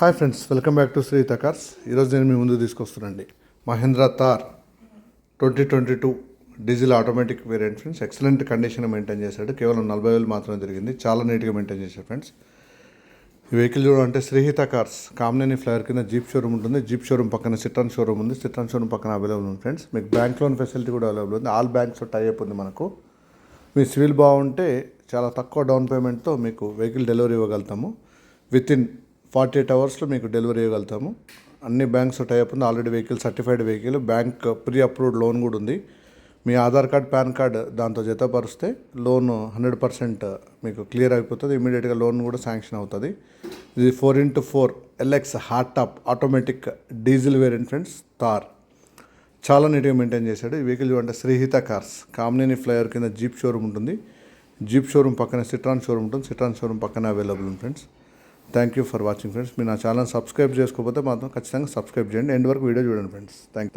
Hi friends, welcome back to Srihitha cars. ఈరోజు నేను మీ ముందు తీసుకొస్తున్నానండి Mahindra Thar 2022 diesel automatic variant friends. Excellent condition maintain చేశాడు. కేవలం 40,000 మాత్రమే జరిగింది. చాలా నీట్గా మెయింటైన్ చేశాడు ఫ్రెండ్స్. ఈ వెహికల్ చూడాలంటే శ్రీహిత కార్స్ కామినేని ఫ్లైర్ కింద జీప్ షోరూమ్ ఉంటుంది. జీప్ షోరూమ్ పక్కన సిట్రాన్ షోరూమ్ ఉంది. సిట్రాన్ షోరూమ్ పక్కన అవైలబుల్ ఉంది ఫ్రెండ్స్. మీకు బ్యాంక్ లోన్ ఫెసిలిటీ కూడా అవైలబుల్ ఉంది. ఆల్ బ్యాంక్స్ టైఅప్ ఉంది మనకు. మీ సివిల్ బాగుంటే చాలా తక్కువ డౌన్ పేమెంట్తో మీకు వెహికల్ డెలివరీ ఇవ్వగలుగుతాము. వితిన్ 48 అవర్స్లో మీకు డెలివరీ ఇవ్వగలుగుతాము. అన్ని బ్యాంక్స్ టైఅప్ ఉంది. Already vehicle certified vehicle, bank pre approved loan కూడా ఉంది. మీ ఆధార్ కార్డ్, పాన్ కార్డ్ దాంతో జతపరిస్తే లోన్ 100% మీకు క్లియర్ అయిపోతుంది. ఇమీడియట్గా లోన్ కూడా శాంక్షన్ అవుతుంది. ఇది 4x4 LX hard top automatic diesel variant friends. Thar చాలా నీట్గా మెయింటైన్ చేశాడు. ఈ వెహికల్ చూడండి శ్రీహిత కార్స్ కామినేని ఫ్లైఓవర్ కింద జీప్ షోరూమ్ ఉంటుంది. జీప్ షోరూమ్ పక్కన సిట్రాన్ షోరూమ్ ఉంటుంది. సిట్రాన్ షోరూమ్ పక్కన అవైలబుల్ ఉంది friends. Thank you for watching friends. మీరు నా ఛానల్ సబ్స్క్రైబ్ చేసుకోకపోతే మాత్రం ఖచ్చితంగా సబ్స్క్రైబ్ చేయండి. ఎండ్ వరకు వీడియో చూడండి ఫ్రెండ్స్. Thank you.